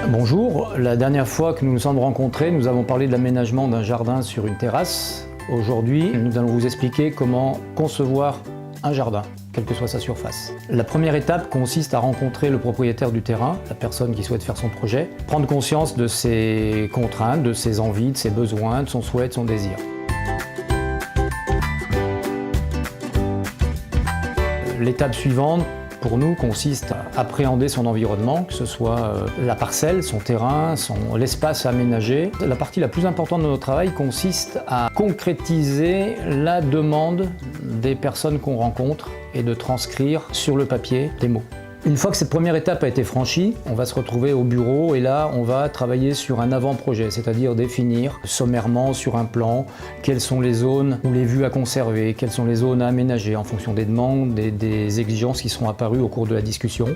Bonjour, la dernière fois que nous nous sommes rencontrés, nous avons parlé de l'aménagement d'un jardin sur une terrasse. Aujourd'hui, nous allons vous expliquer comment concevoir un jardin, quelle que soit sa surface. La première étape consiste à rencontrer le propriétaire du terrain, la personne qui souhaite faire son projet, prendre conscience de ses contraintes, de ses envies, de ses besoins, de son souhait, de son désir. L'étape suivante, pour nous, consiste à appréhender son environnement, que ce soit la parcelle, son terrain, l'espace aménagé. La partie la plus importante de notre travail consiste à concrétiser la demande des personnes qu'on rencontre et de transcrire sur le papier des mots. Une fois que cette première étape a été franchie, on va se retrouver au bureau et là, on va travailler sur un avant-projet, c'est-à-dire définir sommairement sur un plan quelles sont les zones ou les vues à conserver, quelles sont les zones à aménager en fonction des demandes, des exigences qui seront apparues au cours de la discussion,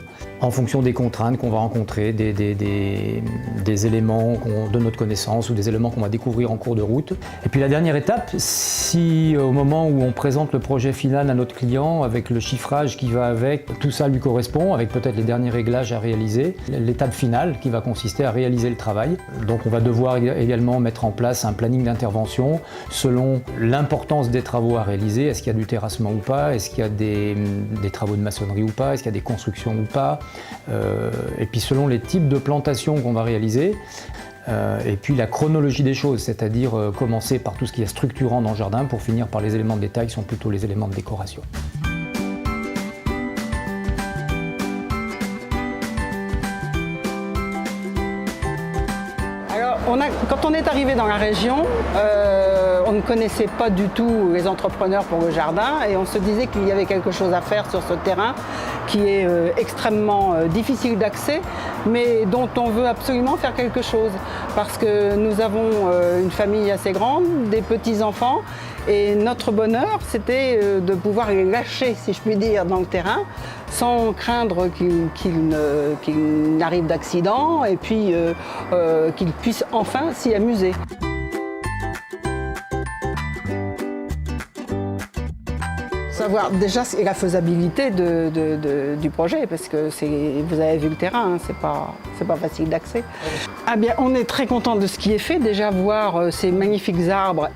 en fonction des contraintes qu'on va rencontrer, des éléments de notre connaissance ou des éléments qu'on va découvrir en cours de route. Et puis la dernière étape, si au moment où on présente le projet final à notre client, avec le chiffrage qui va avec, tout ça lui correspond, avec peut-être les derniers réglages à réaliser. L'étape finale qui va consister à réaliser le travail. Donc on va devoir également mettre en place un planning d'intervention selon l'importance des travaux à réaliser. Est-ce qu'il y a du terrassement ou pas? Est-ce qu'il y a des travaux de maçonnerie ou pas? Est-ce qu'il y a des constructions ou pas? Et puis selon les types de plantations qu'on va réaliser. Et puis la chronologie des choses, c'est-à-dire commencer par tout ce qui est structurant dans le jardin pour finir par les éléments de détail qui sont plutôt les éléments de décoration. Quand on est arrivé dans la région, on ne connaissait pas du tout les entrepreneurs pour le jardin et on se disait qu'il y avait quelque chose à faire sur ce terrain qui est extrêmement difficile d'accès, mais dont on veut absolument faire quelque chose parce que nous avons une famille assez grande, des petits-enfants et notre bonheur, c'était de pouvoir les lâcher, si je puis dire, dans le terrain sans craindre qu'il n'arrive d'accident et puis qu'ils puissent enfin s'y amuser. Savoir déjà la faisabilité du projet, parce que vous avez vu le terrain, hein, c'est pas facile d'accès. Ah bien, on est très content de ce qui est fait, déjà voir ces magnifiques arbres.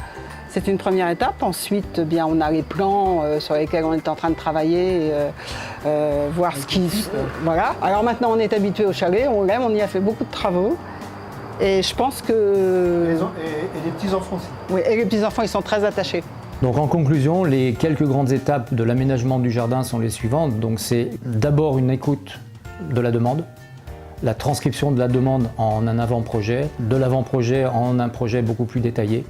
C'est une première étape. Ensuite, bien, on a les plans sur lesquels on est en train de travailler, voir ce qui... Voilà. Alors maintenant, on est habitué au chalet, on l'aime, on y a fait beaucoup de travaux. Et je pense que... Et les petits-enfants aussi. Oui, et les petits-enfants, ils sont très attachés. Donc en conclusion, les quelques grandes étapes de l'aménagement du jardin sont les suivantes. Donc c'est d'abord une écoute de la demande, la transcription de la demande en un avant-projet, de l'avant-projet en un projet beaucoup plus détaillé,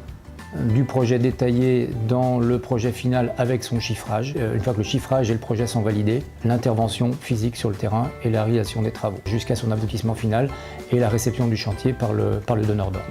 du projet détaillé dans le projet final avec son chiffrage. Une fois que le chiffrage et le projet sont validés, l'intervention physique sur le terrain et la réalisation des travaux jusqu'à son aboutissement final et la réception du chantier par le donneur d'ordre.